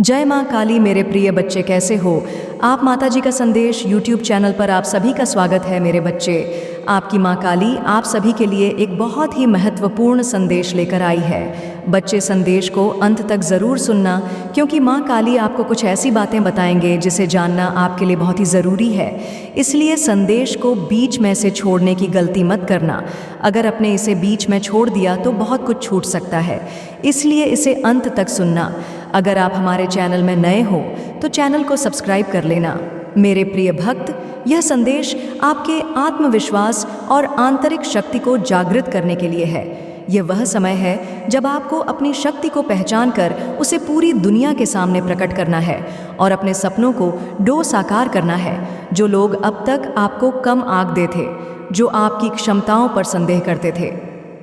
जय माँ काली। मेरे प्रिय बच्चे, कैसे हो आप? माताजी का संदेश यूट्यूब चैनल पर आप सभी का स्वागत है। मेरे बच्चे, आपकी माँ काली आप सभी के लिए एक बहुत ही महत्वपूर्ण संदेश लेकर आई है। बच्चे, संदेश को अंत तक ज़रूर सुनना, क्योंकि माँ काली आपको कुछ ऐसी बातें बताएंगे जिसे जानना आपके लिए बहुत ही ज़रूरी है। इसलिए संदेश को बीच में से छोड़ने की गलती मत करना। अगर आपने इसे बीच में छोड़ दिया तो बहुत कुछ छूट सकता है, इसलिए इसे अंत तक सुनना। अगर आप हमारे चैनल में नए हो तो चैनल को सब्सक्राइब कर लेना। मेरे प्रिय भक्त, यह संदेश आपके आत्मविश्वास और आंतरिक शक्ति को जागृत करने के लिए है। यह वह समय है जब आपको अपनी शक्ति को पहचान कर उसे पूरी दुनिया के सामने प्रकट करना है और अपने सपनों को साकार करना है। जो लोग अब तक आपको कम आंकते थे, जो आपकी क्षमताओं पर संदेह करते थे,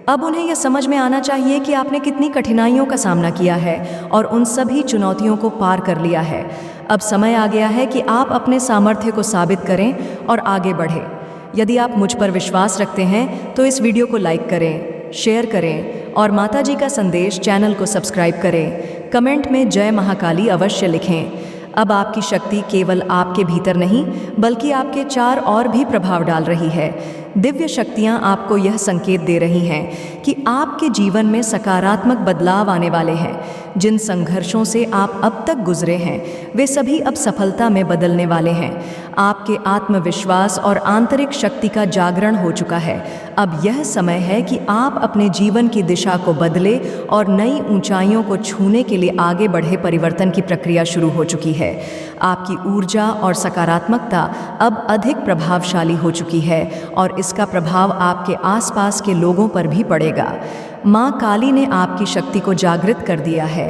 अब उन्हें यह समझ में आना चाहिए कि आपने कितनी कठिनाइयों का सामना किया है और उन सभी चुनौतियों को पार कर लिया है। अब समय आ गया है कि आप अपने सामर्थ्य को साबित करें और आगे बढ़ें। यदि आप मुझ पर विश्वास रखते हैं तो इस वीडियो को लाइक करें, शेयर करें और माताजी का संदेश चैनल को सब्सक्राइब करें। कमेंट में जय महाकाली अवश्य लिखें। अब आपकी शक्ति केवल आपके भीतर नहीं बल्कि आपके चार और भी प्रभाव डाल रही है। दिव्य शक्तियाँ आपको यह संकेत दे रही हैं कि आपके जीवन में सकारात्मक बदलाव आने वाले हैं। जिन संघर्षों से आप अब तक गुजरे हैं वे सभी अब सफलता में बदलने वाले हैं। आपके आत्मविश्वास और आंतरिक शक्ति का जागरण हो चुका है। अब यह समय है कि आप अपने जीवन की दिशा को बदले और नई ऊंचाइयों को छूने के लिए आगे बढ़े। परिवर्तन की प्रक्रिया शुरू हो चुकी है। आपकी ऊर्जा और सकारात्मकता अब अधिक प्रभावशाली हो चुकी है और इसका प्रभाव आपके आसपास के लोगों पर भी पड़ेगा। माँ काली ने आपकी शक्ति को जागृत कर दिया है।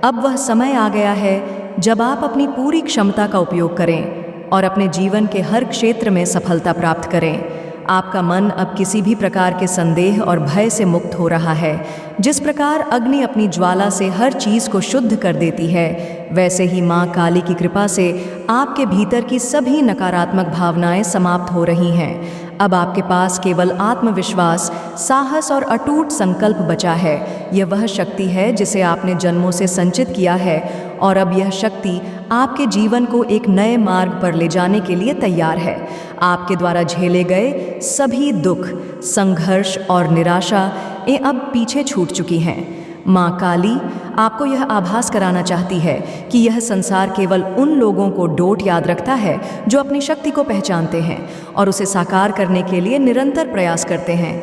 अब वह समय आ गया है जब आप अपनी पूरी क्षमता का उपयोग करें और अपने जीवन के हर क्षेत्र में सफलता प्राप्त करें। आपका मन अब किसी भी प्रकार के संदेह और भय से मुक्त हो रहा है। जिस प्रकार अग्नि अपनी ज्वाला से हर चीज़ को शुद्ध कर देती है, वैसे ही माँ काली की कृपा से आपके भीतर की सभी नकारात्मक भावनाएं समाप्त हो रही हैं। अब आपके पास केवल आत्मविश्वास, साहस और अटूट संकल्प बचा है। यह वह शक्ति है जिसे आपने जन्मों से संचित किया है और अब यह शक्ति आपके जीवन को एक नए मार्ग पर ले जाने के लिए तैयार है। आपके द्वारा झेले गए सभी दुख, संघर्ष और निराशा ये अब पीछे छूट चुकी हैं। माँ काली आपको यह आभास कराना चाहती है कि यह संसार केवल उन लोगों को डोट याद रखता है जो अपनी शक्ति को पहचानते हैं और उसे साकार करने के लिए निरंतर प्रयास करते हैं।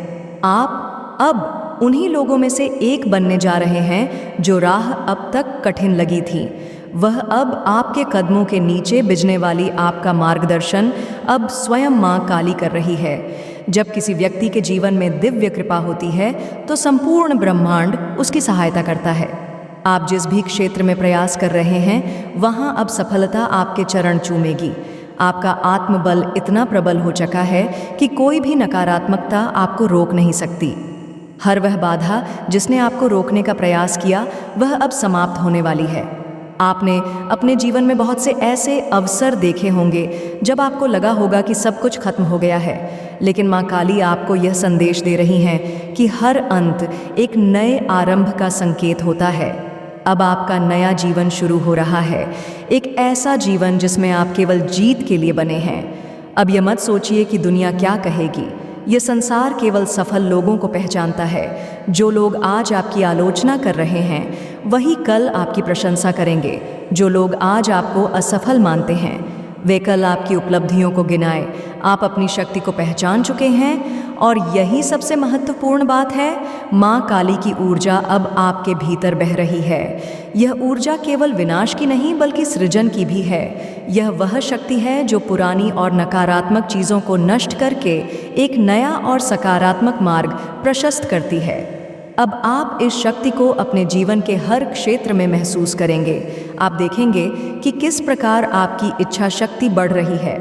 आप अब उन्हीं लोगों में से एक बनने जा रहे हैं जो राह अब तक कठिन लगी थी। वह अब आपके कदमों के नीचे बिजने वाली आपका मार्गदर्शन अब स्वयं माँ काली कर रही है। जब किसी व्यक्ति के जीवन में दिव्य कृपा होती है तो संपूर्ण ब्रह्मांड उसकी सहायता करता है। आप जिस भी क्षेत्र में प्रयास कर रहे हैं वहाँ अब सफलता आपके चरण चूमेगी। आपका आत्मबल इतना प्रबल हो चुका है कि कोई भी नकारात्मकता आपको रोक नहीं सकती। हर वह बाधा जिसने आपको रोकने का प्रयास किया वह अब समाप्त होने वाली है। आपने अपने जीवन में बहुत से ऐसे अवसर देखे होंगे जब आपको लगा होगा कि सब कुछ खत्म हो गया है, लेकिन माँ काली आपको यह संदेश दे रही हैं कि हर अंत एक नए आरंभ का संकेत होता है। अब आपका नया जीवन शुरू हो रहा है, एक ऐसा जीवन जिसमें आप केवल जीत के लिए बने हैं। अब यह मत सोचिए कि दुनिया क्या कहेगी। यह संसार केवल सफल लोगों को पहचानता है। जो लोग आज आपकी आलोचना कर रहे हैं वही कल आपकी प्रशंसा करेंगे। जो लोग आज आपको असफल मानते हैं वे कल आपकी उपलब्धियों को गिनाए। आप अपनी शक्ति को पहचान चुके हैं और यही सबसे महत्वपूर्ण बात है। माँ काली की ऊर्जा अब आपके भीतर बह रही है। यह ऊर्जा केवल विनाश की नहीं बल्कि सृजन की भी है। यह वह शक्ति है जो पुरानी और नकारात्मक चीज़ों को नष्ट करके एक नया और सकारात्मक मार्ग प्रशस्त करती है। अब आप इस शक्ति को अपने जीवन के हर क्षेत्र में महसूस करेंगे। आप देखेंगे कि किस प्रकार आपकी इच्छा शक्ति बढ़ रही है।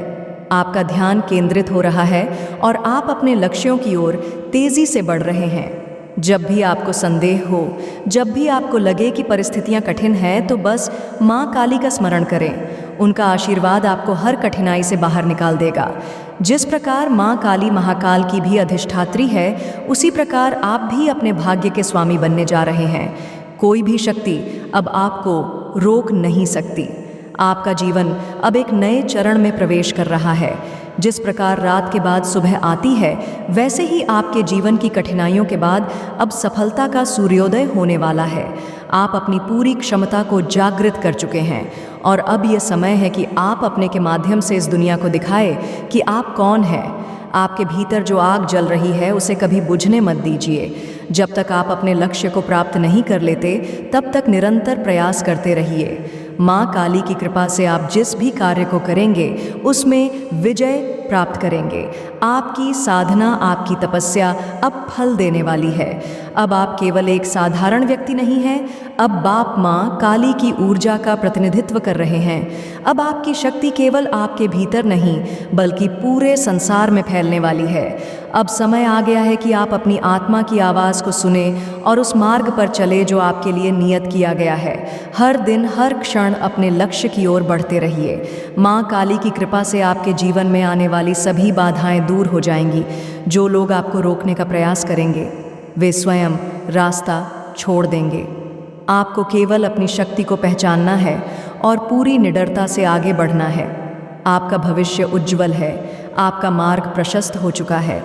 आपका ध्यान केंद्रित हो रहा है और आप अपने लक्ष्यों की ओर तेजी से बढ़ रहे हैं। जब भी आपको संदेह हो, जब भी आपको लगे कि परिस्थितियां कठिन हैं, तो बस माँ काली का स्मरण करें। उनका आशीर्वाद आपको हर कठिनाई से बाहर निकाल देगा। जिस प्रकार माँ काली महाकाल की भी अधिष्ठात्री है, उसी प्रकार आप भी अपने भाग्य के स्वामी बनने जा रहे हैं। कोई भी शक्ति अब आपको रोक नहीं सकती। आपका जीवन अब एक नए चरण में प्रवेश कर रहा है। जिस प्रकार रात के बाद सुबह आती है, वैसे ही आपके जीवन की कठिनाइयों के बाद अब सफलता का सूर्योदय होने वाला है। आप अपनी पूरी क्षमता को जागृत कर चुके हैं और अब यह समय है कि आप अपने के माध्यम से इस दुनिया को दिखाएं कि आप कौन हैं। आपके भीतर जो आग जल रही है उसे कभी बुझने मत दीजिए। जब तक आप अपने लक्ष्य को प्राप्त नहीं कर लेते, तब तक निरंतर प्रयास करते रहिए। माँ काली की कृपा से आप जिस भी कार्य को करेंगे उसमें विजय प्राप्त करेंगे। आपकी साधना, आपकी तपस्या अब फल देने वाली है। अब आप केवल एक साधारण व्यक्ति नहीं हैं, अब बाप माँ काली की ऊर्जा का प्रतिनिधित्व कर रहे हैं। अब आपकी शक्ति केवल आपके भीतर नहीं बल्कि पूरे संसार में फैलने वाली है। अब समय आ गया है कि आप अपनी आत्मा की आवाज़ को सुने और उस मार्ग पर चले जो आपके लिए नियत किया गया है। हर दिन, हर क्षण अपने लक्ष्य की ओर बढ़ते रहिए। माँ काली की कृपा से आपके जीवन में आने वाली सभी बाधाएं दूर हो जाएंगी। जो लोग आपको रोकने का प्रयास करेंगे, वे स्वयं रास्ता छोड़ देंगे। आपको केवल अपनी शक्ति को पहचानना है और पूरी निडरता से आगे बढ़ना है। आपका भविष्य उज्जवल है, आपका मार्ग प्रशस्त हो चुका है।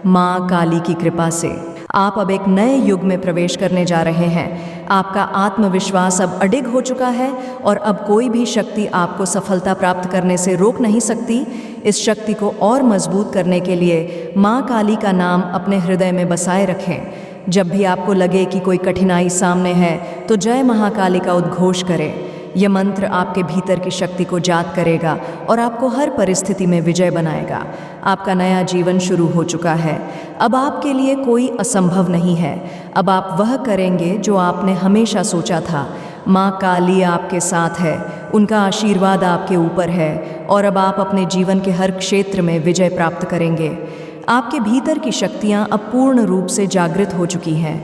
माँ काली की कृपा से आप अब एक नए युग में प्रवेश करने जा रहे हैं। आपका आत्मविश्वास अब अडिग हो चुका है और अब कोई भी शक्ति आपको सफलता प्राप्त करने से रोक नहीं सकती। इस शक्ति को और मजबूत करने के लिए माँ काली का नाम अपने हृदय में बसाए रखें। जब भी आपको लगे कि कोई कठिनाई सामने है तो जय महाकाली का उद्घोष करें। यह मंत्र आपके भीतर की शक्ति को जाग करेगा और आपको हर परिस्थिति में विजय बनाएगा। आपका नया जीवन शुरू हो चुका है। अब आपके लिए कोई असंभव नहीं है। अब आप वह करेंगे जो आपने हमेशा सोचा था। माँ काली आपके साथ है, उनका आशीर्वाद आपके ऊपर है और अब आप अपने जीवन के हर क्षेत्र में विजय प्राप्त करेंगे। आपके भीतर की शक्तियाँ अब पूर्ण रूप से जागृत हो चुकी हैं।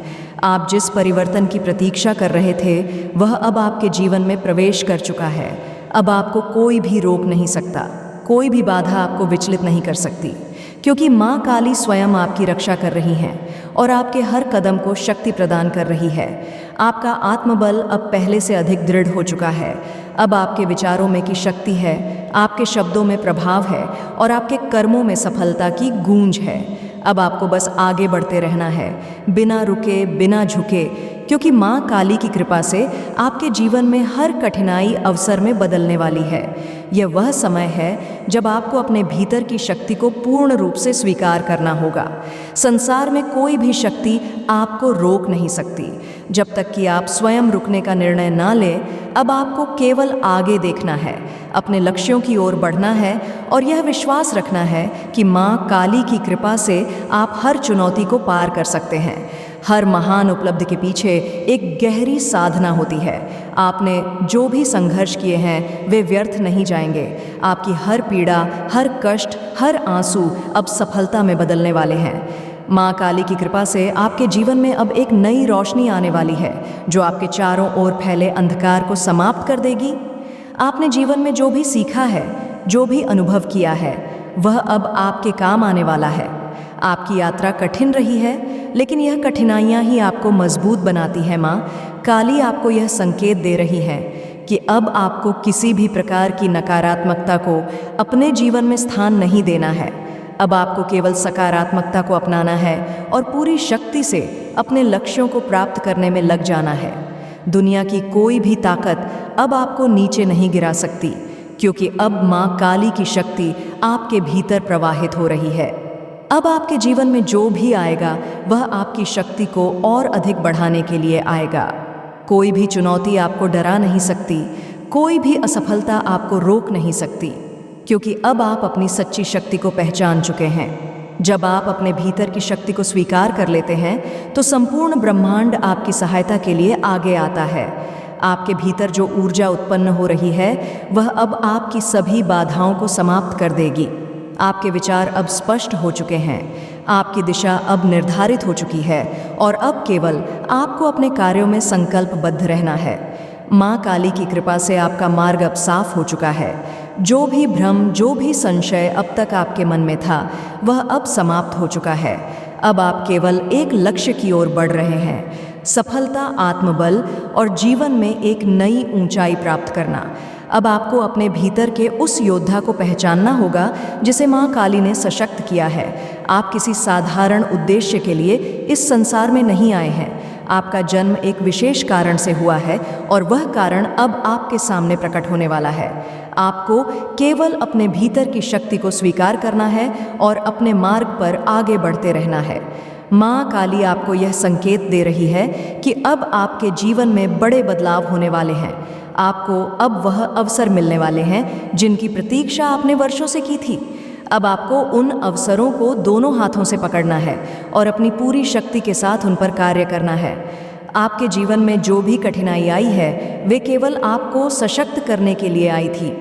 आप जिस परिवर्तन की प्रतीक्षा कर रहे थे वह अब आपके जीवन में प्रवेश कर चुका है। अब आपको कोई भी रोक नहीं सकता, कोई भी बाधा आपको विचलित नहीं कर सकती, क्योंकि माँ काली स्वयं आपकी रक्षा कर रही हैं और आपके हर कदम को शक्ति प्रदान कर रही है। आपका आत्मबल अब पहले से अधिक दृढ़ हो चुका है। अब आपके विचारों में की शक्ति है, आपके शब्दों में प्रभाव है और आपके कर्मों में सफलता की गूंज है। अब आपको बस आगे बढ़ते रहना है, बिना रुके, बिना झुके, क्योंकि माँ काली की कृपा से आपके जीवन में हर कठिनाई अवसर में बदलने वाली है। यह वह समय है जब आपको अपने भीतर की शक्ति को पूर्ण रूप से स्वीकार करना होगा। संसार में कोई भी शक्ति आपको रोक नहीं सकती। जब तक कि आप स्वयं रुकने का निर्णय ना लें, अब आपको केवल आगे देखना है, अपने लक्ष्यों की ओर बढ़ना है और यह विश्वास रखना है कि माँ काली की कृपा से आप हर चुनौती को पार कर सकते हैं। हर महान उपलब्धि के पीछे एक गहरी साधना होती है। आपने जो भी संघर्ष किए हैं वे व्यर्थ नहीं जाएंगे। आपकी हर पीड़ा, हर कष्ट, हर आंसू अब सफलता में बदलने वाले हैं। माँ काली की कृपा से आपके जीवन में अब एक नई रोशनी आने वाली है जो आपके चारों ओर फैले अंधकार को समाप्त कर देगी। आपने जीवन में जो भी सीखा है, जो भी अनुभव किया है, वह अब आपके काम आने वाला है। आपकी यात्रा कठिन रही है, लेकिन यह कठिनाइयाँ ही आपको मजबूत बनाती हैं। माँ काली आपको यह संकेत दे रही है कि अब आपको किसी भी प्रकार की नकारात्मकता को अपने जीवन में स्थान नहीं देना है। अब आपको केवल सकारात्मकता को अपनाना है और पूरी शक्ति से अपने लक्ष्यों को प्राप्त करने में लग जाना है। दुनिया की कोई भी ताकत अब आपको नीचे नहीं गिरा सकती, क्योंकि अब माँ काली की शक्ति आपके भीतर प्रवाहित हो रही है। अब आपके जीवन में जो भी आएगा वह आपकी शक्ति को और अधिक बढ़ाने के लिए आएगा। कोई भी चुनौती आपको डरा नहीं सकती, कोई भी असफलता आपको रोक नहीं सकती, क्योंकि अब आप अपनी सच्ची शक्ति को पहचान चुके हैं। जब आप अपने भीतर की शक्ति को स्वीकार कर लेते हैं तो संपूर्ण ब्रह्मांड आपकी सहायता के लिए आगे आता है। आपके भीतर जो ऊर्जा उत्पन्न हो रही है वह अब आपकी सभी बाधाओं को समाप्त कर देगी। आपके विचार अब स्पष्ट हो चुके हैं, आपकी दिशा अब निर्धारित हो चुकी है और अब केवल आपको अपने कार्यों में संकल्पबद्ध रहना है। माँ काली की कृपा से आपका मार्ग अब साफ हो चुका है। जो भी भ्रम, जो भी संशय अब तक आपके मन में था वह अब समाप्त हो चुका है। अब आप केवल एक लक्ष्य की ओर बढ़ रहे हैं। सफलता, आत्मबल और जीवन में एक नई ऊंचाई प्राप्त करना। अब आपको अपने भीतर के उस योद्धा को पहचानना होगा जिसे माँ काली ने सशक्त किया है। आप किसी साधारण उद्देश्य के लिए इस संसार में नहीं आए हैं। आपका जन्म एक विशेष कारण से हुआ है और वह कारण अब आपके सामने प्रकट होने वाला है। आपको केवल अपने भीतर की शक्ति को स्वीकार करना है और अपने मार्ग पर आगे बढ़ते रहना है। माँ काली आपको यह संकेत दे रही है कि अब आपके जीवन में बड़े बदलाव होने वाले हैं। आपको अब वह अवसर मिलने वाले हैं जिनकी प्रतीक्षा आपने वर्षों से की थी। अब आपको उन अवसरों को दोनों हाथों से पकड़ना है और अपनी पूरी शक्ति के साथ उन पर कार्य करना है। आपके जीवन में जो भी कठिनाई आई है वे केवल आपको सशक्त करने के लिए आई थी।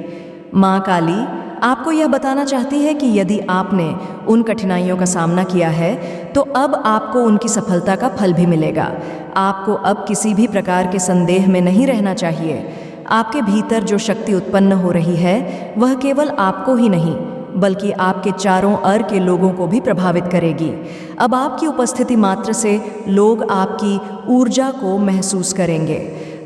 माँ काली आपको यह बताना चाहती है कि यदि आपने उन कठिनाइयों का सामना किया है तो अब आपको उनकी सफलता का फल भी मिलेगा। आपको अब किसी भी प्रकार के संदेह में नहीं रहना चाहिए। आपके भीतर जो शक्ति उत्पन्न हो रही है वह केवल आपको ही नहीं बल्कि आपके चारों ओर के लोगों को भी प्रभावित करेगी। अब आपकी उपस्थिति मात्र से लोग आपकी ऊर्जा को महसूस करेंगे।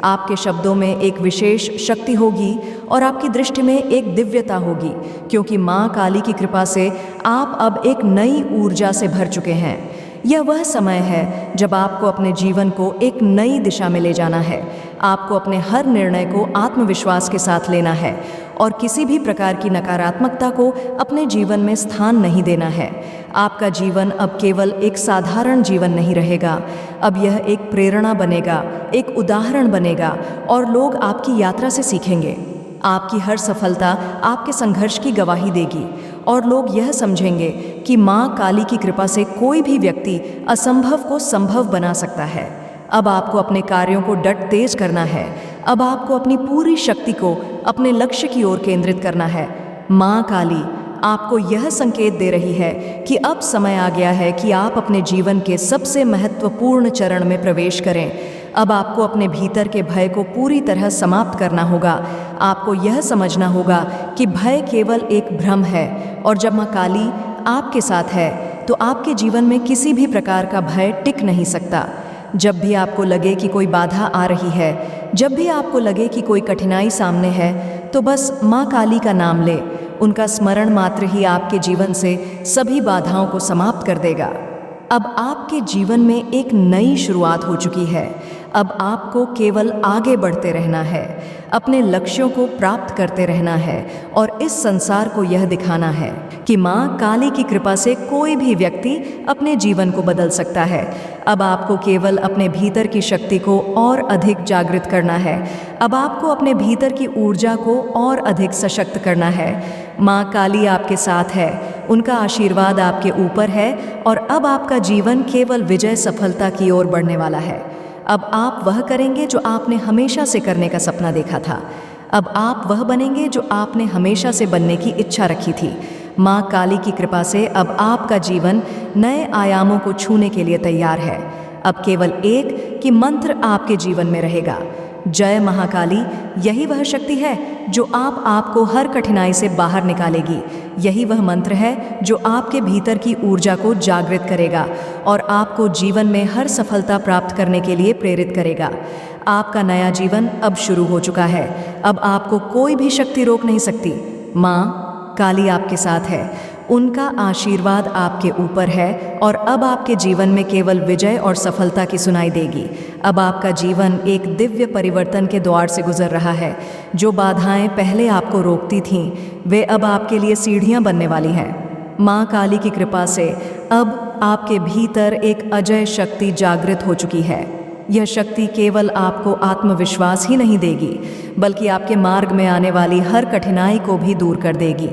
आपके शब्दों में एक विशेष शक्ति होगी और आपकी दृष्टि में एक दिव्यता होगी, क्योंकि माँ काली की कृपा से आप अब एक नई ऊर्जा से भर चुके हैं। यह वह समय है जब आपको अपने जीवन को एक नई दिशा में ले जाना है। आपको अपने हर निर्णय को आत्मविश्वास के साथ लेना है और किसी भी प्रकार की नकारात्मकता को अपने जीवन में स्थान नहीं देना है। आपका जीवन अब केवल एक साधारण जीवन नहीं रहेगा। अब यह एक प्रेरणा बनेगा, एक उदाहरण बनेगा और लोग आपकी यात्रा से सीखेंगे। आपकी हर सफलता आपके संघर्ष की गवाही देगी और लोग यह समझेंगे कि माँ काली की कृपा से कोई भी व्यक्ति असंभव को संभव बना सकता है। अब आपको अपने कार्यों को डट तेज करना है। अब आपको अपनी पूरी शक्ति को अपने लक्ष्य की ओर केंद्रित करना है। माँ काली आपको यह संकेत दे रही है कि अब समय आ गया है कि आप अपने जीवन के सबसे महत्वपूर्ण चरण में प्रवेश करें। अब आपको अपने भीतर के भय को पूरी तरह समाप्त करना होगा। आपको यह समझना होगा कि भय केवल एक भ्रम है और जब माँ काली आपके साथ है तो आपके जीवन में किसी भी प्रकार का भय टिक नहीं सकता। जब भी आपको लगे कि कोई बाधा आ रही है, जब भी आपको लगे कि कोई कठिनाई सामने है, तो बस माँ काली का नाम ले। उनका स्मरण मात्र ही आपके जीवन से सभी बाधाओं को समाप्त कर देगा। अब आपके जीवन में एक नई शुरुआत हो चुकी है। अब आपको केवल आगे बढ़ते रहना है, अपने लक्ष्यों को प्राप्त करते रहना है और इस संसार को यह दिखाना है कि माँ काली की कृपा से कोई भी व्यक्ति अपने जीवन को बदल सकता है। अब आपको केवल अपने भीतर की शक्ति को और अधिक जागृत करना है। अब आपको अपने भीतर की ऊर्जा को और अधिक सशक्त करना है। माँ काली आपके साथ है, उनका आशीर्वाद आपके ऊपर है और अब आपका जीवन केवल विजय सफलता की ओर बढ़ने वाला है। अब आप वह करेंगे जो आपने हमेशा से करने का सपना देखा था। अब आप वह बनेंगे जो आपने हमेशा से बनने की इच्छा रखी थी। माँ काली की कृपा से अब आपका जीवन नए आयामों को छूने के लिए तैयार है। अब केवल एक कि मंत्र आपके जीवन में रहेगा, जय महाकाली। यही वह शक्ति है जो आपको हर कठिनाई से बाहर निकालेगी। यही वह मंत्र है जो आपके भीतर की ऊर्जा को जागृत करेगा और आपको जीवन में हर सफलता प्राप्त करने के लिए प्रेरित करेगा। आपका नया जीवन अब शुरू हो चुका है। अब आपको कोई भी शक्ति रोक नहीं सकती। माँ काली आपके साथ है, उनका आशीर्वाद आपके ऊपर है और अब आपके जीवन में केवल विजय और सफलता की सुनाई देगी। अब आपका जीवन एक दिव्य परिवर्तन के द्वार से गुजर रहा है। जो बाधाएं पहले आपको रोकती थीं, वे अब आपके लिए सीढ़ियां बनने वाली हैं। माँ काली की कृपा से अब आपके भीतर एक अजय शक्ति जागृत हो चुकी है। यह शक्ति केवल आपको आत्मविश्वास ही नहीं देगी, बल्कि आपके मार्ग में आने वाली हर कठिनाई को भी दूर कर देगी।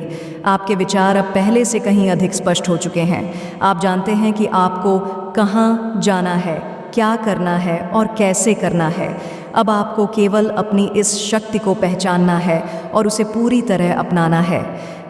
आपके विचार अब पहले से कहीं अधिक स्पष्ट हो चुके हैं। आप जानते हैं कि आपको कहाँ जाना है, क्या करना है और कैसे करना है। अब आपको केवल अपनी इस शक्ति को पहचानना है और उसे पूरी तरह अपनाना है।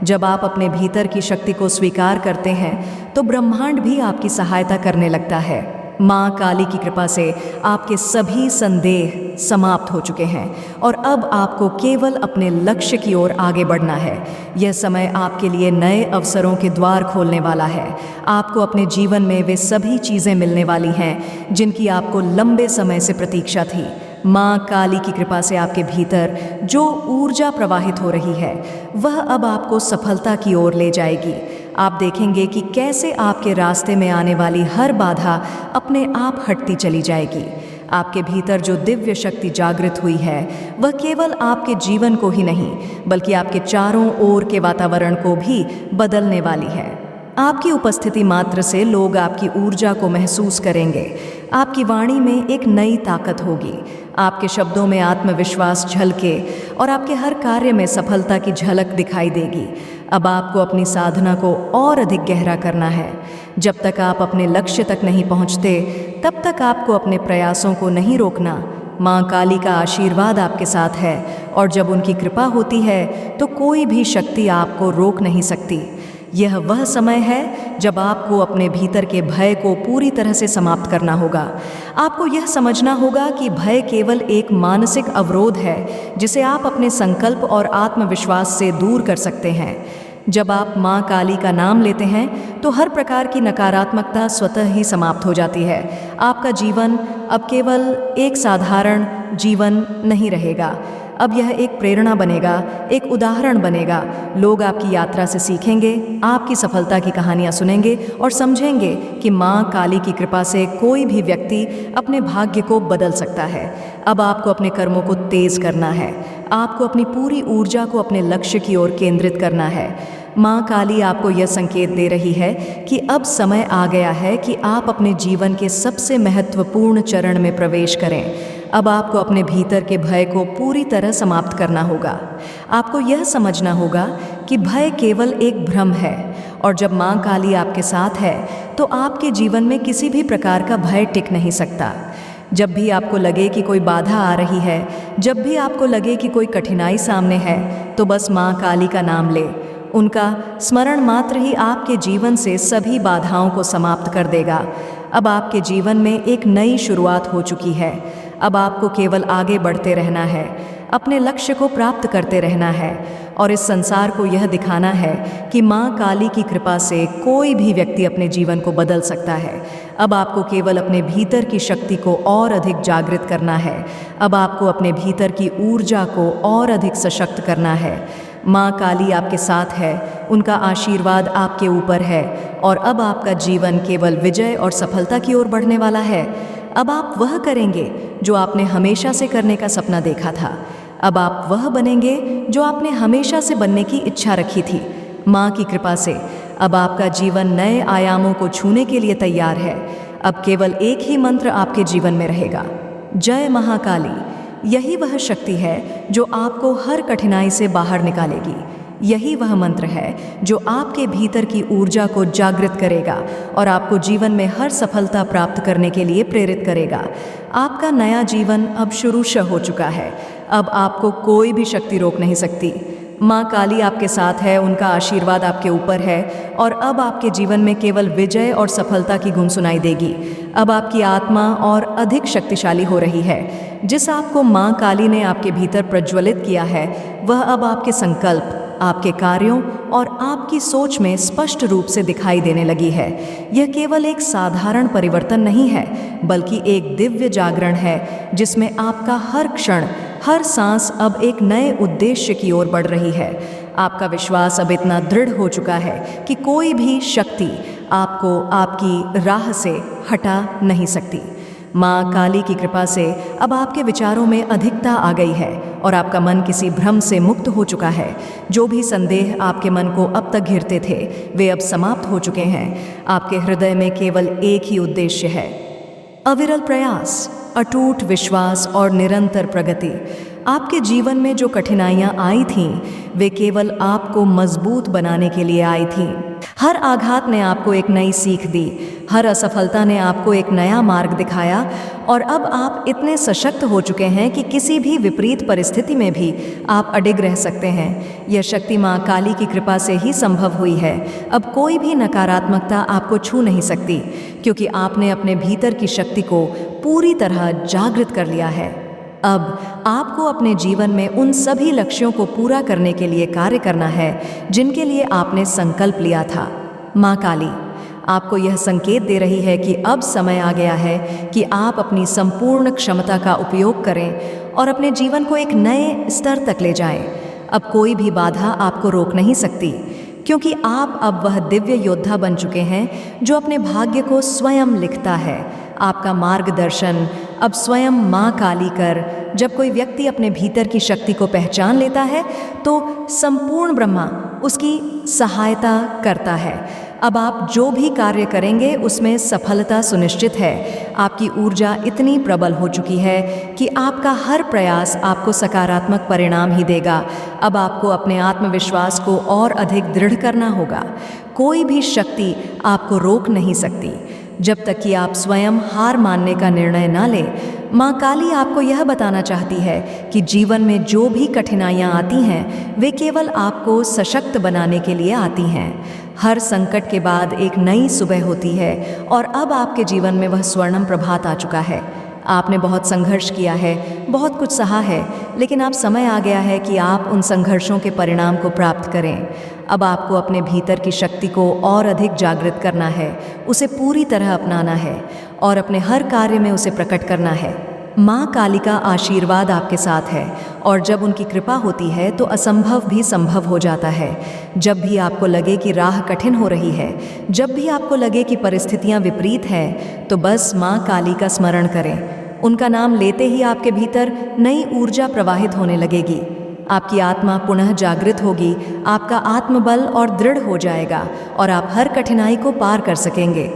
जब आप अपने भीतर की शक्ति को स्वीकार करते हैं तो ब्रह्मांड भी आपकी सहायता करने लगता है। माँ काली की कृपा से आपके सभी संदेह समाप्त हो चुके हैं और अब आपको केवल अपने लक्ष्य की ओर आगे बढ़ना है। यह समय आपके लिए नए अवसरों के द्वार खोलने वाला है। आपको अपने जीवन में वे सभी चीज़ें मिलने वाली हैं जिनकी आपको लंबे समय से प्रतीक्षा थी। माँ काली की कृपा से आपके भीतर जो ऊर्जा प्रवाहित हो रही है वह अब आपको सफलता की ओर ले जाएगी। आप देखेंगे कि कैसे आपके रास्ते में आने वाली हर बाधा अपने आप हटती चली जाएगी। आपके भीतर जो दिव्य शक्ति जागृत हुई है वह केवल आपके जीवन को ही नहीं बल्कि आपके चारों ओर के वातावरण को भी बदलने वाली है। आपकी उपस्थिति मात्र से लोग आपकी ऊर्जा को महसूस करेंगे। आपकी वाणी में एक नई ताकत होगी, आपके शब्दों में आत्मविश्वास झलके और आपके हर कार्य में सफलता की झलक दिखाई देगी। अब आपको अपनी साधना को और अधिक गहरा करना है। जब तक आप अपने लक्ष्य तक नहीं पहुंचते तब तक आपको अपने प्रयासों को नहीं रोकना। माँ काली का आशीर्वाद आपके साथ है और जब उनकी कृपा होती है तो कोई भी शक्ति आपको रोक नहीं सकती। यह वह समय है जब आपको अपने भीतर के भय को पूरी तरह से समाप्त करना होगा। आपको यह समझना होगा कि भय केवल एक मानसिक अवरोध है जिसे आप अपने संकल्प और आत्मविश्वास से दूर कर सकते हैं। जब आप माँ काली का नाम लेते हैं तो हर प्रकार की नकारात्मकता स्वतः ही समाप्त हो जाती है। आपका जीवन अब केवल एक साधारण जीवन नहीं रहेगा, अब यह एक प्रेरणा बनेगा, एक उदाहरण बनेगा। लोग आपकी यात्रा से सीखेंगे, आपकी सफलता की कहानियाँ सुनेंगे और समझेंगे कि माँ काली की कृपा से कोई भी व्यक्ति अपने भाग्य को बदल सकता है। अब आपको अपने कर्मों को तेज करना है, आपको अपनी पूरी ऊर्जा को अपने लक्ष्य की ओर केंद्रित करना है। माँ काली आपको यह संकेत दे रही है कि अब समय आ गया है कि आप अपने जीवन के सबसे महत्वपूर्ण चरण में प्रवेश करें। अब आपको अपने भीतर के भय को पूरी तरह समाप्त करना होगा। आपको यह समझना होगा कि भय केवल एक भ्रम है और जब माँ काली आपके साथ है तो आपके जीवन में किसी भी प्रकार का भय टिक नहीं सकता। जब भी आपको लगे कि कोई बाधा आ रही है, जब भी आपको लगे कि कोई कठिनाई सामने है, तो बस माँ काली का नाम ले। उनका स्मरण मात्र ही आपके जीवन से सभी बाधाओं को समाप्त कर देगा। अब आपके जीवन में एक नई शुरुआत हो चुकी है। अब आपको केवल आगे बढ़ते रहना है, अपने लक्ष्य को प्राप्त करते रहना है और इस संसार को यह दिखाना है कि माँ काली की कृपा से कोई भी व्यक्ति अपने जीवन को बदल सकता है। अब आपको केवल अपने भीतर की शक्ति को और अधिक जागृत करना है। अब आपको अपने भीतर की ऊर्जा को और अधिक सशक्त करना है। माँ काली आपके साथ है, उनका आशीर्वाद आपके ऊपर है और अब आपका जीवन केवल विजय और सफलता की ओर बढ़ने वाला है। अब आप वह करेंगे जो आपने हमेशा से करने का सपना देखा था। अब आप वह बनेंगे जो आपने हमेशा से बनने की इच्छा रखी थी। माँ की कृपा से अब आपका जीवन नए आयामों को छूने के लिए तैयार है। अब केवल एक ही मंत्र आपके जीवन में रहेगा, जय महाकाली। यही वह शक्ति है जो आपको हर कठिनाई से बाहर निकालेगी। यही वह मंत्र है जो आपके भीतर की ऊर्जा को जागृत करेगा और आपको जीवन में हर सफलता प्राप्त करने के लिए प्रेरित करेगा। आपका नया जीवन अब शुरू हो चुका है। अब आपको कोई भी शक्ति रोक नहीं सकती। माँ काली आपके साथ है, उनका आशीर्वाद आपके ऊपर है और अब आपके जीवन में केवल विजय और सफलता की गूंज सुनाई देगी। अब आपकी आत्मा और अधिक शक्तिशाली हो रही है। जिस आपको माँ काली ने आपके भीतर प्रज्वलित किया है वह अब आपके संकल्प, आपके कार्यों और आपकी सोच में स्पष्ट रूप से दिखाई देने लगी है। यह केवल एक साधारण परिवर्तन नहीं है बल्कि एक दिव्य जागरण है जिसमें आपका हर क्षण, हर सांस अब एक नए उद्देश्य की ओर बढ़ रही है। आपका विश्वास अब इतना दृढ़ हो चुका है कि कोई भी शक्ति आपको आपकी राह से हटा नहीं सकती। माँ काली की कृपा से अब आपके विचारों में अधिकता आ गई है और आपका मन किसी भ्रम से मुक्त हो चुका है। जो भी संदेह आपके मन को अब तक घिरते थे वे अब समाप्त हो चुके हैं। आपके हृदय में केवल एक ही उद्देश्य है, अविरल प्रयास, अटूट विश्वास और निरंतर प्रगति। आपके जीवन में जो कठिनाइयाँ आई थीं, वे केवल आपको मजबूत बनाने के लिए आई थीं। हर आघात ने आपको एक नई सीख दी, हर असफलता ने आपको एक नया मार्ग दिखाया, और अब आप इतने सशक्त हो चुके हैं कि किसी भी विपरीत परिस्थिति में भी आप अडिग रह सकते हैं। यह शक्ति माँ काली की कृपा से ही संभव हुई है। अब कोई भी नकारात्मकता आपको छू नहीं सकती, क्योंकि आपने अपने भीतर की शक्ति को पूरी तरह जागृत कर लिया है। अब आपको अपने जीवन में उन सभी लक्ष्यों को पूरा करने के लिए कार्य करना है जिनके लिए आपने संकल्प लिया था। माँ काली आपको यह संकेत दे रही है कि अब समय आ गया है कि आप अपनी संपूर्ण क्षमता का उपयोग करें और अपने जीवन को एक नए स्तर तक ले जाएं। अब कोई भी बाधा आपको रोक नहीं सकती, क्योंकि आप अब वह दिव्य योद्धा बन चुके हैं जो अपने भाग्य को स्वयं लिखता है। आपका मार्गदर्शन अब स्वयं माँ काली कर। जब कोई व्यक्ति अपने भीतर की शक्ति को पहचान लेता है तो संपूर्ण ब्रह्मा उसकी सहायता करता है। अब आप जो भी कार्य करेंगे उसमें सफलता सुनिश्चित है। आपकी ऊर्जा इतनी प्रबल हो चुकी है कि आपका हर प्रयास आपको सकारात्मक परिणाम ही देगा। अब आपको अपने आत्मविश्वास को और अधिक दृढ़ करना होगा। कोई भी शक्ति आपको रोक नहीं सकती जब तक कि आप स्वयं हार मानने का निर्णय ना लें। माँ काली आपको यह बताना चाहती है कि जीवन में जो भी कठिनाइयाँ आती हैं वे केवल आपको सशक्त बनाने के लिए आती हैं। हर संकट के बाद एक नई सुबह होती है और अब आपके जीवन में वह स्वर्णिम प्रभात आ चुका है। आपने बहुत संघर्ष किया है, बहुत कुछ सहा है, लेकिन अब समय आ गया है कि आप उन संघर्षों के परिणाम को प्राप्त करें। अब आपको अपने भीतर की शक्ति को और अधिक जागृत करना है, उसे पूरी तरह अपनाना है और अपने हर कार्य में उसे प्रकट करना है। माँ काली का आशीर्वाद आपके साथ है और जब उनकी कृपा होती है तो असंभव भी संभव हो जाता है। जब भी आपको लगे कि राह कठिन हो रही है, जब भी आपको लगे कि परिस्थितियाँ विपरीत हैं, तो बस माँ काली का स्मरण करें। उनका नाम लेते ही आपके भीतर नई ऊर्जा प्रवाहित होने लगेगी। आपकी आत्मा पुनः जागृत होगी, आपका आत्मबल और दृढ़ हो जाएगा और आप हर कठिनाई को पार कर सकेंगे।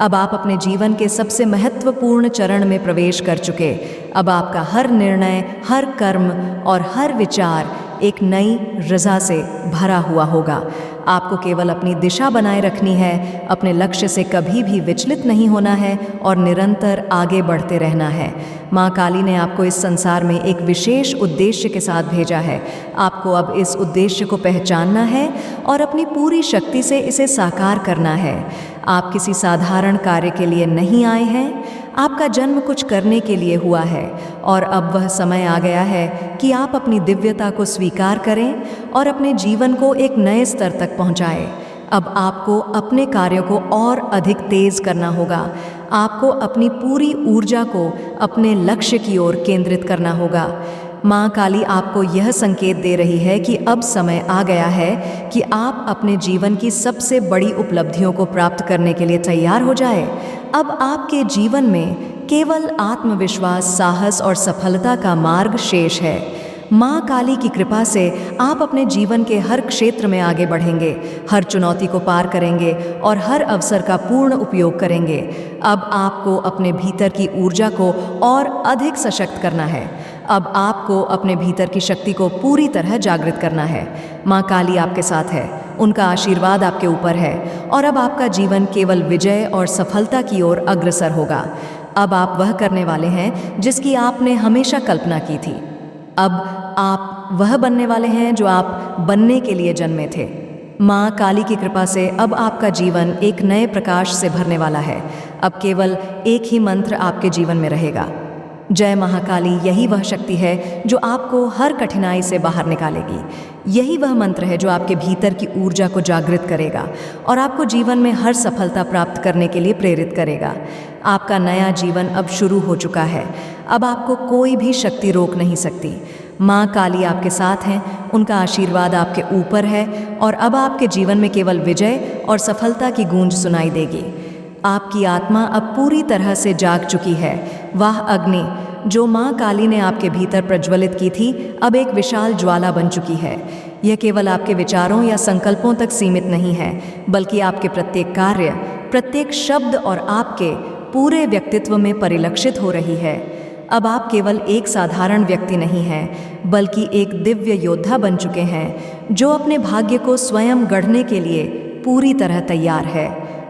अब आप अपने जीवन के सबसे महत्वपूर्ण चरण में प्रवेश कर चुके। अब आपका हर निर्णय, हर कर्म और हर विचार एक नई रज़ा से भरा हुआ होगा। आपको केवल अपनी दिशा बनाए रखनी है, अपने लक्ष्य से कभी भी विचलित नहीं होना है और निरंतर आगे बढ़ते रहना है। माँ काली ने आपको इस संसार में एक विशेष उद्देश्य के साथ भेजा है। आपको अब इस उद्देश्य को पहचानना है और अपनी पूरी शक्ति से इसे साकार करना है। आप किसी साधारण कार्य के लिए नहीं आए हैं, आपका जन्म कुछ करने के लिए हुआ है और अब वह समय आ गया है कि आप अपनी दिव्यता को स्वीकार करें और अपने जीवन को एक नए स्तर तक पहुंचाएं। अब आपको अपने कार्यों को और अधिक तेज करना होगा। आपको अपनी पूरी ऊर्जा को अपने लक्ष्य की ओर केंद्रित करना होगा। माँ काली आपको यह संकेत दे रही है कि अब समय आ गया है कि आप अपने जीवन की सबसे बड़ी उपलब्धियों को प्राप्त करने के लिए तैयार हो जाए। अब आपके जीवन में केवल आत्मविश्वास, साहस और सफलता का मार्ग शेष है। माँ काली की कृपा से आप अपने जीवन के हर क्षेत्र में आगे बढ़ेंगे, हर चुनौती को पार करेंगे और हर अवसर का पूर्ण उपयोग करेंगे। अब आपको अपने भीतर की ऊर्जा को और अधिक सशक्त करना है। अब आपको अपने भीतर की शक्ति को पूरी तरह जागृत करना है। माँ काली आपके साथ है, उनका आशीर्वाद आपके ऊपर है और अब आपका जीवन केवल विजय और सफलता की ओर अग्रसर होगा। अब आप वह करने वाले हैं जिसकी आपने हमेशा कल्पना की थी। अब आप वह बनने वाले हैं जो आप बनने के लिए जन्मे थे। माँ काली की कृपा से अब आपका जीवन एक नए प्रकाश से भरने वाला है। अब केवल एक ही मंत्र आपके जीवन में रहेगा, जय महाकाली। यही वह शक्ति है जो आपको हर कठिनाई से बाहर निकालेगी। यही वह मंत्र है जो आपके भीतर की ऊर्जा को जागृत करेगा और आपको जीवन में हर सफलता प्राप्त करने के लिए प्रेरित करेगा। आपका नया जीवन अब शुरू हो चुका है। अब आपको कोई भी शक्ति रोक नहीं सकती। माँ काली आपके साथ हैं, उनका आशीर्वाद आपके ऊपर है और अब आपके जीवन में केवल विजय और सफलता की गूंज सुनाई देगी। आपकी आत्मा अब पूरी तरह से जाग चुकी है। वह अग्नि जो माँ काली ने आपके भीतर प्रज्वलित की थी, अब एक विशाल ज्वाला बन चुकी है। यह केवल आपके विचारों या संकल्पों तक सीमित नहीं है, बल्कि आपके प्रत्येक कार्य, प्रत्येक शब्द और आपके पूरे व्यक्तित्व में परिलक्षित हो रही है। अब आप केवल एक साधारण व्यक्ति नहीं हैं, बल्कि एक दिव्य योद्धा बन चुके हैं जो अपने भाग्य को स्वयं गढ़ने के लिए पूरी तरह तैयार है।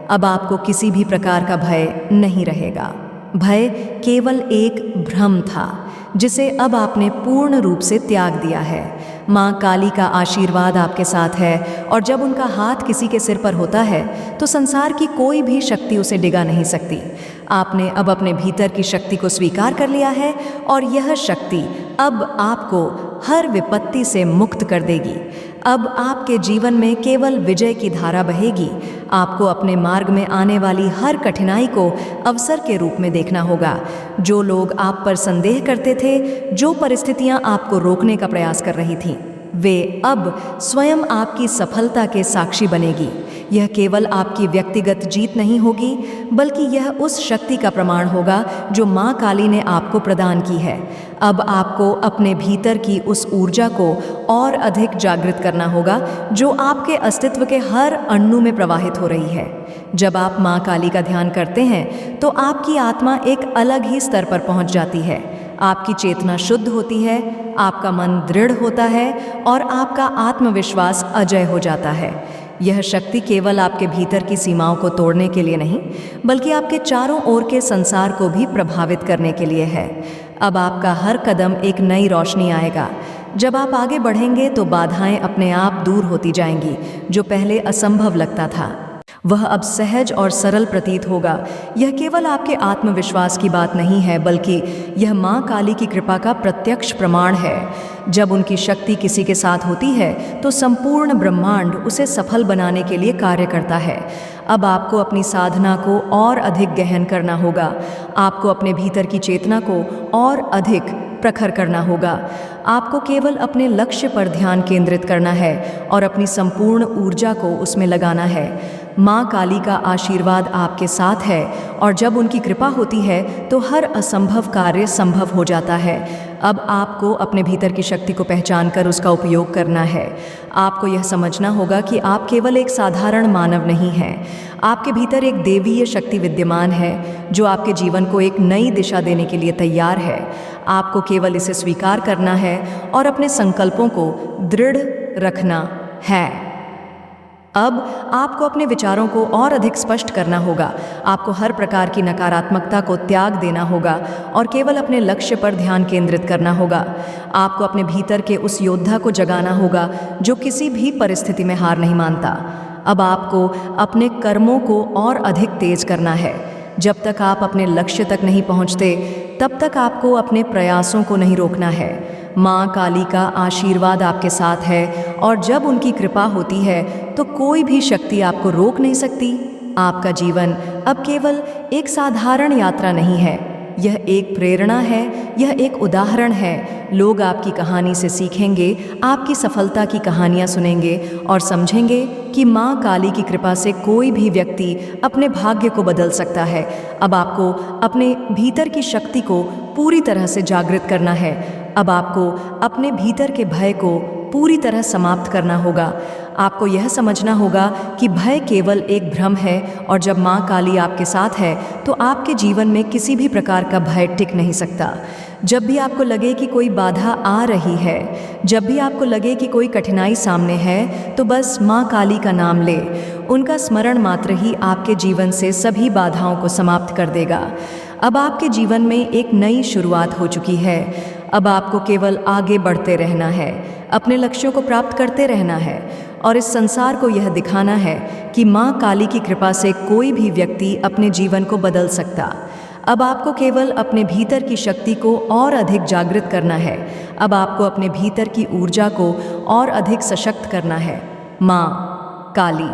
अब आपको किसी भी प्रकार का भय नहीं रहेगा। भय केवल एक भ्रम था जिसे अब आपने पूर्ण रूप से त्याग दिया है। माँ काली का आशीर्वाद आपके साथ है और जब उनका हाथ किसी के सिर पर होता है तो संसार की कोई भी शक्ति उसे डिगा नहीं सकती। आपने अब अपने भीतर की शक्ति को स्वीकार कर लिया है और यह शक्ति अब आपको हर विपत्ति से मुक्त कर देगी। अब आपके जीवन में केवल विजय की धारा बहेगी। आपको अपने मार्ग में आने वाली हर कठिनाई को अवसर के रूप में देखना होगा। जो लोग आप पर संदेह करते थे, जो परिस्थितियां आपको रोकने का प्रयास कर रही थीं, वे अब स्वयं आपकी सफलता के साक्षी बनेगी। यह केवल आपकी व्यक्तिगत जीत नहीं होगी, बल्कि यह उस शक्ति का प्रमाण होगा जो माँ काली ने आपको प्रदान की है। अब आपको अपने भीतर की उस ऊर्जा को और अधिक जागृत करना होगा जो आपके अस्तित्व के हर अणु में प्रवाहित हो रही है। जब आप माँ काली का ध्यान करते हैं तो आपकी आत्मा एक अलग ही स्तर पर पहुँच जाती है। आपकी चेतना शुद्ध होती है, आपका मन दृढ़ होता है और आपका आत्मविश्वास अजय हो जाता है। यह शक्ति केवल आपके भीतर की सीमाओं को तोड़ने के लिए नहीं, बल्कि आपके चारों ओर के संसार को भी प्रभावित करने के लिए है। अब आपका हर कदम एक नई रोशनी आएगा। जब आप आगे बढ़ेंगे तो बाधाएं अपने आप दूर होती जाएंगी। जो पहले असंभव लगता था वह अब सहज और सरल प्रतीत होगा। यह केवल आपके आत्मविश्वास की बात नहीं है, बल्कि यह माँ काली की कृपा का प्रत्यक्ष प्रमाण है। जब उनकी शक्ति किसी के साथ होती है तो संपूर्ण ब्रह्मांड उसे सफल बनाने के लिए कार्य करता है। अब आपको अपनी साधना को और अधिक गहन करना होगा। आपको अपने भीतर की चेतना को और अधिक प्रखर करना होगा। आपको केवल अपने लक्ष्य पर ध्यान केंद्रित करना है और अपनी संपूर्ण ऊर्जा को उसमें लगाना है। माँ काली का आशीर्वाद आपके साथ है और जब उनकी कृपा होती है तो हर असंभव कार्य संभव हो जाता है। अब आपको अपने भीतर की शक्ति को पहचान कर उसका उपयोग करना है। आपको यह समझना होगा कि आप केवल एक साधारण मानव नहीं हैं। आपके भीतर एक देवीय शक्ति विद्यमान है जो आपके जीवन को एक नई दिशा देने के लिए तैयार है। आपको केवल इसे स्वीकार करना है और अपने संकल्पों को दृढ़ रखना है। अब आपको अपने विचारों को और अधिक स्पष्ट करना होगा। आपको हर प्रकार की नकारात्मकता को त्याग देना होगा और केवल अपने लक्ष्य पर ध्यान केंद्रित करना होगा। आपको अपने भीतर के उस योद्धा को जगाना होगा जो किसी भी परिस्थिति में हार नहीं मानता। अब आपको अपने कर्मों को और अधिक तेज करना है। जब तक आप अपने लक्ष्य तक नहीं पहुंचते, तब तक आपको अपने प्रयासों को नहीं रोकना है। माँ काली का आशीर्वाद आपके साथ है और जब उनकी कृपा होती है तो कोई भी शक्ति आपको रोक नहीं सकती। आपका जीवन अब केवल एक साधारण यात्रा नहीं है, यह एक प्रेरणा है, यह एक उदाहरण है। लोग आपकी कहानी से सीखेंगे, आपकी सफलता की कहानियाँ सुनेंगे और समझेंगे कि माँ काली की कृपा से कोई भी व्यक्ति अपने भाग्य को बदल सकता है। अब आपको अपने भीतर की शक्ति को पूरी तरह से जागृत करना है। अब आपको अपने भीतर के भय को पूरी तरह समाप्त करना होगा। आपको यह समझना होगा कि भय केवल एक भ्रम है और जब माँ काली आपके साथ है तो आपके जीवन में किसी भी प्रकार का भय टिक नहीं सकता। जब भी आपको लगे कि कोई बाधा आ रही है, जब भी आपको लगे कि कोई कठिनाई सामने है, तो बस माँ काली का नाम ले। उनका स्मरण मात्र ही आपके जीवन से सभी बाधाओं को समाप्त कर देगा। अब आपके जीवन में एक नई शुरुआत हो चुकी है। अब आपको केवल आगे बढ़ते रहना है, अपने लक्ष्यों को प्राप्त करते रहना है और इस संसार को यह दिखाना है कि माँ काली की कृपा से कोई भी व्यक्ति अपने जीवन को बदल सकता। अब आपको केवल अपने भीतर की शक्ति को और अधिक जागृत करना है। अब आपको अपने भीतर की ऊर्जा को और अधिक सशक्त करना है। माँ काली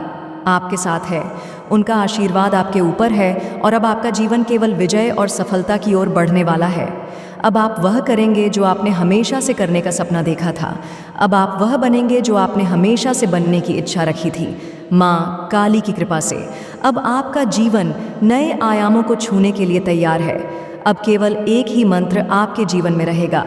आपके साथ है, उनका आशीर्वाद आपके ऊपर है और अब आपका जीवन केवल विजय और सफलता की ओर बढ़ने वाला है। अब आप वह करेंगे जो आपने हमेशा से करने का सपना देखा था। अब आप वह बनेंगे जो आपने हमेशा से बनने की इच्छा रखी थी। माँ काली की कृपा से अब आपका जीवन नए आयामों को छूने के लिए तैयार है। अब केवल एक ही मंत्र आपके जीवन में रहेगा,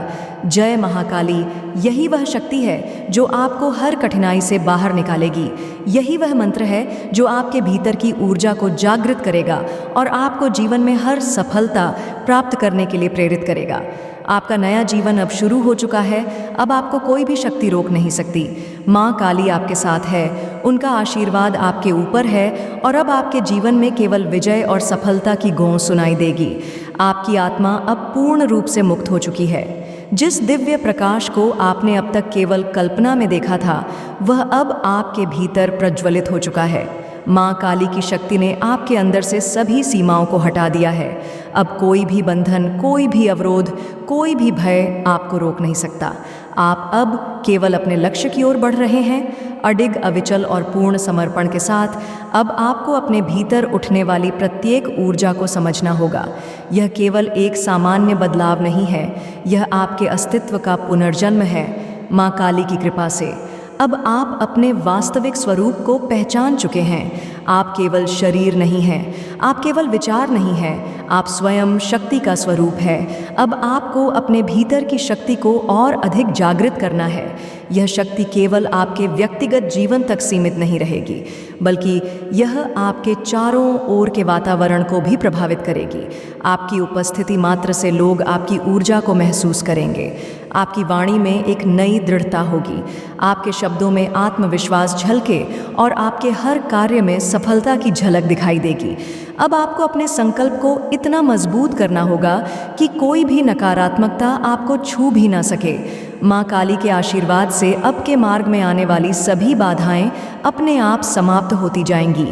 जय महाकाली। यही वह शक्ति है जो आपको हर कठिनाई से बाहर निकालेगी। यही वह मंत्र है जो आपके भीतर की ऊर्जा को जागृत करेगा और आपको जीवन में हर सफलता प्राप्त करने के लिए प्रेरित करेगा। आपका नया जीवन अब शुरू हो चुका है। अब आपको कोई भी शक्ति रोक नहीं सकती। माँ काली आपके साथ है, उनका आशीर्वाद आपके ऊपर है और अब आपके जीवन में केवल विजय और सफलता की गूंज सुनाई देगी। आपकी आत्मा अब पूर्ण रूप से मुक्त हो चुकी है। जिस दिव्य प्रकाश को आपने अब तक केवल कल्पना में देखा था, वह अब आपके भीतर प्रज्वलित हो चुका है। माँ काली की शक्ति ने आपके अंदर से सभी सीमाओं को हटा दिया है। अब कोई भी बंधन, कोई भी अवरोध, कोई भी भय आपको रोक नहीं सकता। आप अब केवल अपने लक्ष्य की ओर बढ़ रहे हैं। अडिग, अविचल और पूर्ण समर्पण के साथ अब आपको अपने भीतर उठने वाली प्रत्येक ऊर्जा को समझना होगा। यह केवल एक सामान्य बदलाव नहीं है, यह आपके अस्तित्व का पुनर्जन्म है। माँ काली की कृपा से अब आप अपने वास्तविक स्वरूप को पहचान चुके हैं। आप केवल शरीर नहीं हैं, आप केवल विचार नहीं हैं, आप स्वयं शक्ति का स्वरूप है। अब आपको अपने भीतर की शक्ति को और अधिक जागृत करना है। यह शक्ति केवल आपके व्यक्तिगत जीवन तक सीमित नहीं रहेगी, बल्कि यह आपके चारों ओर के वातावरण को भी प्रभावित करेगी। आपकी उपस्थिति मात्र से लोग आपकी ऊर्जा को महसूस करेंगे। आपकी वाणी में एक नई दृढ़ता होगी, आपके शब्दों में आत्मविश्वास झलके और आपके हर कार्य में सफलता की झलक दिखाई देगी। अब आपको अपने संकल्प को इतना मजबूत करना होगा कि कोई भी नकारात्मकता आपको छू भी ना सके। माँ काली के आशीर्वाद से अब के मार्ग में आने वाली सभी बाधाएं अपने आप समाप्त होती जाएंगी।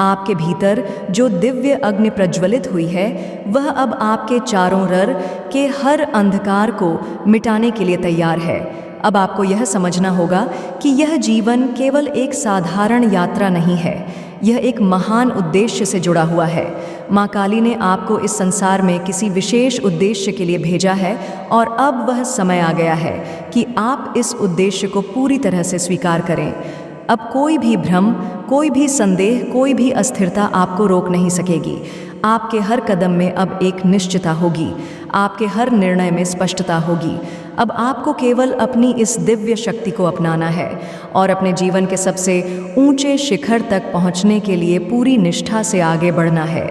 आपके भीतर जो दिव्य अग्नि प्रज्वलित हुई है, वह अब आपके चारों रर के हर अंधकार को मिटाने के लिए तैयार है। अब आपको यह समझना होगा कि यह जीवन केवल एक साधारण यात्रा नहीं है, यह एक महान उद्देश्य से जुड़ा हुआ है। माँ काली ने आपको इस संसार में किसी विशेष उद्देश्य के लिए भेजा है और अब वह समय आ गया है कि आप इस उद्देश्य को पूरी तरह से स्वीकार करें। अब कोई भी भ्रम, कोई भी संदेह, कोई भी अस्थिरता आपको रोक नहीं सकेगी। आपके हर कदम में अब एक निश्चितता होगी, आपके हर निर्णय में स्पष्टता होगी। अब आपको केवल अपनी इस दिव्य शक्ति को अपनाना है और अपने जीवन के सबसे ऊंचे शिखर तक पहुंचने के लिए पूरी निष्ठा से आगे बढ़ना है।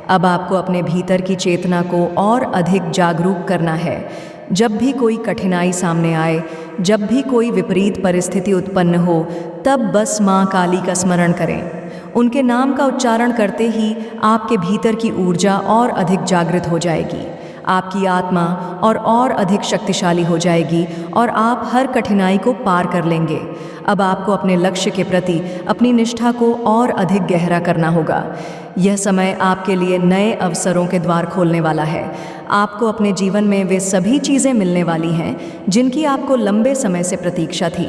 अब आपको अपने भीतर की चेतना को और अधिक जागरूक करना है। जब भी कोई कठिनाई सामने आए, जब भी कोई विपरीत परिस्थिति उत्पन्न हो, तब बस माँ काली का स्मरण करें। उनके नाम का उच्चारण करते ही आपके भीतर की ऊर्जा और अधिक जागृत हो जाएगी। आपकी आत्मा और अधिक शक्तिशाली हो जाएगी और आप हर कठिनाई को पार कर लेंगे। अब आपको अपने लक्ष्य के प्रति अपनी निष्ठा को और अधिक गहरा करना होगा। यह समय आपके लिए नए अवसरों के द्वार खोलने वाला है। आपको अपने जीवन में वे सभी चीज़ें मिलने वाली हैं जिनकी आपको लंबे समय से प्रतीक्षा थी।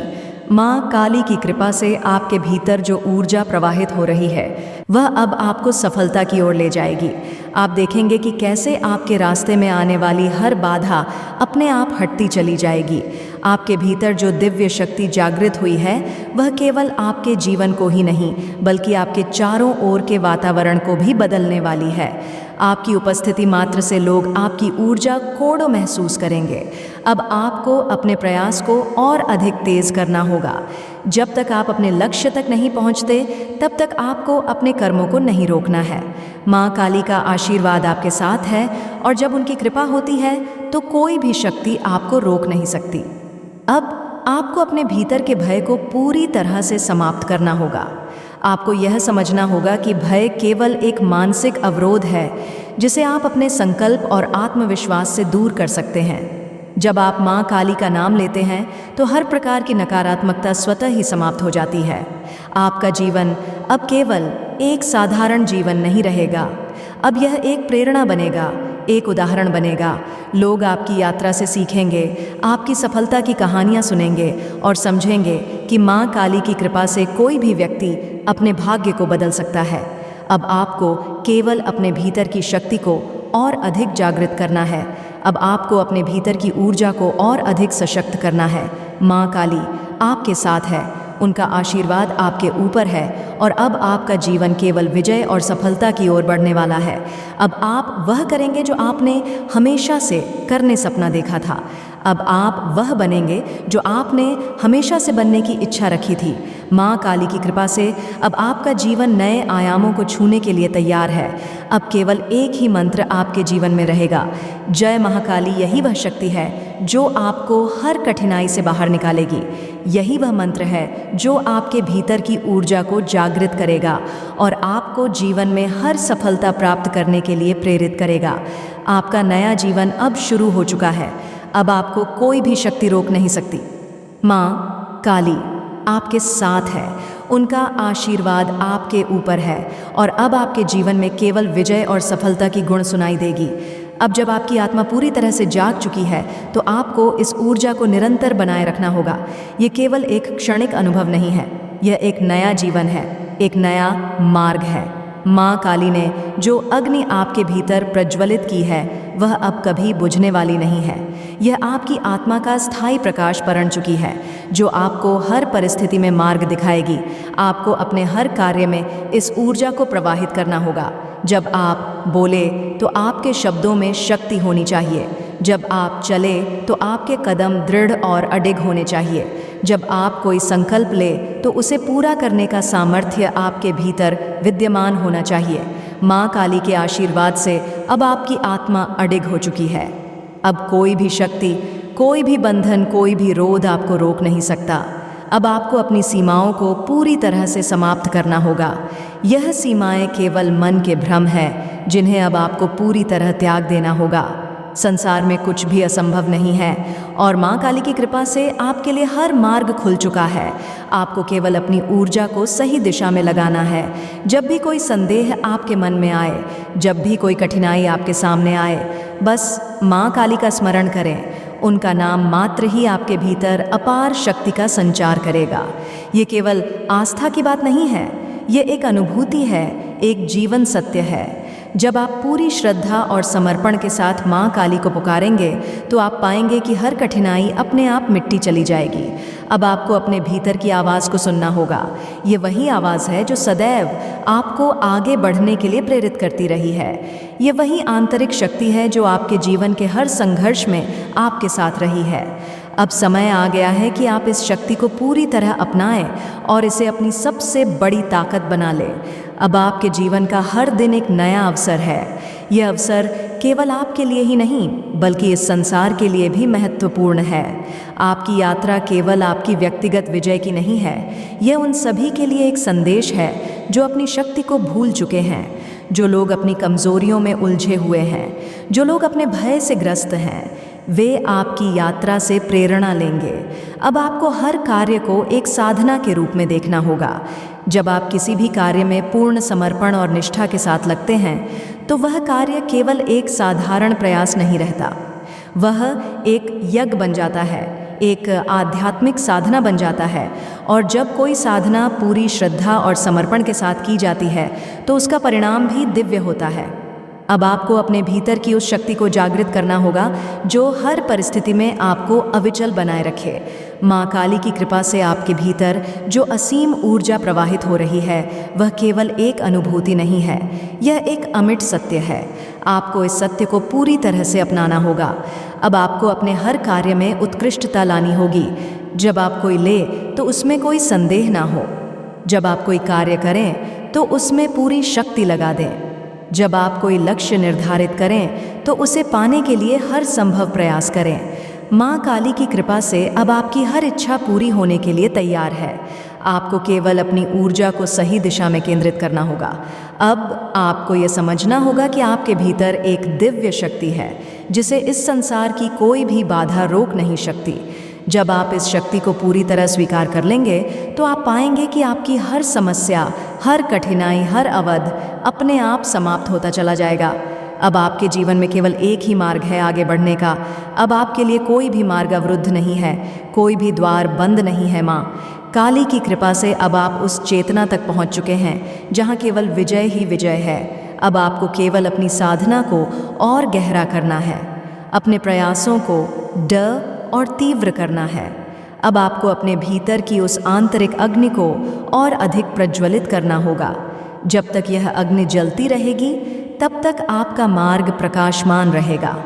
माँ काली की कृपा से आपके भीतर जो ऊर्जा प्रवाहित हो रही है, वह अब आपको सफलता की ओर ले जाएगी। आप देखेंगे कि कैसे आपके रास्ते में आने वाली हर बाधा अपने आप हटती चली जाएगी। आपके भीतर जो दिव्य शक्ति जागृत हुई है, वह केवल आपके जीवन को ही नहीं, बल्कि आपके चारों ओर के वातावरण को भी बदलने वाली है। आपकी उपस्थिति मात्र से लोग आपकी ऊर्जा कोड़ों महसूस करेंगे। अब आपको अपने प्रयास को और अधिक तेज करना होगा। जब तक आप अपने लक्ष्य तक नहीं पहुंचते, तब तक आपको अपने कर्मों को नहीं रोकना है। माँ काली का आशीर्वाद आपके साथ है और जब उनकी कृपा होती है तो कोई भी शक्ति आपको रोक नहीं सकती। अब आपको अपने भीतर के भय को पूरी तरह से समाप्त करना होगा। आपको यह समझना होगा कि भय केवल एक मानसिक अवरोध है जिसे आप अपने संकल्प और आत्मविश्वास से दूर कर सकते हैं। जब आप माँ काली का नाम लेते हैं तो हर प्रकार की नकारात्मकता स्वतः ही समाप्त हो जाती है। आपका जीवन अब केवल एक साधारण जीवन नहीं रहेगा, अब यह एक प्रेरणा बनेगा, एक उदाहरण बनेगा। लोग आपकी यात्रा से सीखेंगे, आपकी सफलता की कहानियाँ सुनेंगे और समझेंगे कि माँ काली की कृपा से कोई भी व्यक्ति अपने भाग्य को बदल सकता है। अब आपको केवल अपने भीतर की शक्ति को और अधिक जागृत करना है। अब आपको अपने भीतर की ऊर्जा को और अधिक सशक्त करना है। माँ काली आपके साथ है उनका आशीर्वाद आपके ऊपर है और अब आपका जीवन केवल विजय और सफलता की ओर बढ़ने वाला है। अब आप वह करेंगे जो आपने हमेशा से करने सपना देखा था। अब आप वह बनेंगे जो आपने हमेशा से बनने की इच्छा रखी थी। माँ काली की कृपा से अब आपका जीवन नए आयामों को छूने के लिए तैयार है। अब केवल एक ही मंत्र आपके जीवन में रहेगा, जय महाकाली। यही वह शक्ति है जो आपको हर कठिनाई से बाहर निकालेगी। यही वह मंत्र है जो आपके भीतर की ऊर्जा को जागृत करेगा और आपको जीवन में हर सफलता प्राप्त करने के लिए प्रेरित करेगा। आपका नया जीवन अब शुरू हो चुका है। अब आपको कोई भी शक्ति रोक नहीं सकती। माँ काली आपके साथ है, उनका आशीर्वाद आपके ऊपर है और अब आपके जीवन में केवल विजय और सफलता की गुण सुनाई देगी। अब जब आपकी आत्मा पूरी तरह से जाग चुकी है तो आपको इस ऊर्जा को निरंतर बनाए रखना होगा। ये केवल एक क्षणिक अनुभव नहीं है, यह एक नया जीवन है, एक नया मार्ग है। माँ काली ने जो अग्नि आपके भीतर प्रज्वलित की है वह अब कभी बुझने वाली नहीं है। यह आपकी आत्मा का स्थायी प्रकाश बन चुकी है जो आपको हर परिस्थिति में मार्ग दिखाएगी। आपको अपने हर कार्य में इस ऊर्जा को प्रवाहित करना होगा। जब आप बोले तो आपके शब्दों में शक्ति होनी चाहिए। जब आप चले तो आपके कदम दृढ़ और अडिग होने चाहिए। जब आप कोई संकल्प ले तो उसे पूरा करने का सामर्थ्य आपके भीतर विद्यमान होना चाहिए। माँ काली के आशीर्वाद से अब आपकी आत्मा अडिग हो चुकी है। अब कोई भी शक्ति, कोई भी बंधन, कोई भी रोध आपको रोक नहीं सकता। अब आपको अपनी सीमाओं को पूरी तरह से समाप्त करना होगा। यह सीमाएं केवल मन के भ्रम है जिन्हें अब आपको पूरी तरह त्याग देना होगा। संसार में कुछ भी असंभव नहीं है और माँ काली की कृपा से आपके लिए हर मार्ग खुल चुका है। आपको केवल अपनी ऊर्जा को सही दिशा में लगाना है। जब भी कोई संदेह आपके मन में आए, जब भी कोई कठिनाई आपके सामने आए, बस माँ काली का स्मरण करें। उनका नाम मात्र ही आपके भीतर अपार शक्ति का संचार करेगा। ये केवल आस्था की बात नहीं है, ये एक अनुभूति है, एक जीवन सत्य है। जब आप पूरी श्रद्धा और समर्पण के साथ माँ काली को पुकारेंगे तो आप पाएंगे कि हर कठिनाई अपने आप मिट्टी चली जाएगी। अब आपको अपने भीतर की आवाज़ को सुनना होगा। ये वही आवाज़ है जो सदैव आपको आगे बढ़ने के लिए प्रेरित करती रही है। ये वही आंतरिक शक्ति है जो आपके जीवन के हर संघर्ष में आपके साथ रही है। अब समय आ गया है कि आप इस शक्ति को पूरी तरह अपनाएं और इसे अपनी सबसे बड़ी ताकत बना लें। अब आपके जीवन का हर दिन एक नया अवसर है। यह अवसर केवल आपके लिए ही नहीं बल्कि इस संसार के लिए भी महत्वपूर्ण है। आपकी यात्रा केवल आपकी व्यक्तिगत विजय की नहीं है, यह उन सभी के लिए एक संदेश है जो अपनी शक्ति को भूल चुके हैं, जो लोग अपनी कमजोरियों में उलझे हुए हैं, जो लोग अपने भय से ग्रस्त हैं। वे आपकी यात्रा से प्रेरणा लेंगे। अब आपको हर कार्य को एक साधना के रूप में देखना होगा। जब आप किसी भी कार्य में पूर्ण समर्पण और निष्ठा के साथ लगते हैं तो वह कार्य केवल एक साधारण प्रयास नहीं रहता, वह एक यज्ञ बन जाता है, एक आध्यात्मिक साधना बन जाता है। और जब कोई साधना पूरी श्रद्धा और समर्पण के साथ की जाती है तो उसका परिणाम भी दिव्य होता है। अब आपको अपने भीतर की उस शक्ति को जागृत करना होगा जो हर परिस्थिति में आपको अविचल बनाए रखे। माँ काली की कृपा से आपके भीतर जो असीम ऊर्जा प्रवाहित हो रही है वह केवल एक अनुभूति नहीं है, यह एक अमिट सत्य है। आपको इस सत्य को पूरी तरह से अपनाना होगा। अब आपको अपने हर कार्य में उत्कृष्टता लानी होगी। जब आप कोई ले तो उसमें कोई संदेह ना हो। जब आप कोई कार्य करें तो उसमें पूरी शक्ति लगा दें। जब आप कोई लक्ष्य निर्धारित करें तो उसे पाने के लिए हर संभव प्रयास करें। माँ काली की कृपा से अब आपकी हर इच्छा पूरी होने के लिए तैयार है। आपको केवल अपनी ऊर्जा को सही दिशा में केंद्रित करना होगा। अब आपको यह समझना होगा कि आपके भीतर एक दिव्य शक्ति है जिसे इस संसार की कोई भी बाधा रोक नहीं सकती। जब आप इस शक्ति को पूरी तरह स्वीकार कर लेंगे तो आप पाएंगे कि आपकी हर समस्या, हर कठिनाई, हर अवध अपने आप समाप्त होता चला जाएगा। अब आपके जीवन में केवल एक ही मार्ग है आगे बढ़ने का। अब आपके लिए कोई भी मार्ग अवरुद्ध नहीं है, कोई भी द्वार बंद नहीं है। माँ काली की कृपा से अब आप उस चेतना तक पहुँच चुके हैं जहाँ केवल विजय ही विजय है। अब आपको केवल अपनी साधना को और गहरा करना है, अपने प्रयासों को दृढ़ और तीव्र करना है। अब आपको अपने भीतर की उस आंतरिक अग्नि को और अधिक प्रज्वलित करना होगा। जब तक यह अग्नि जलती रहेगी, तब तक आपका मार्ग प्रकाशमान रहेगा।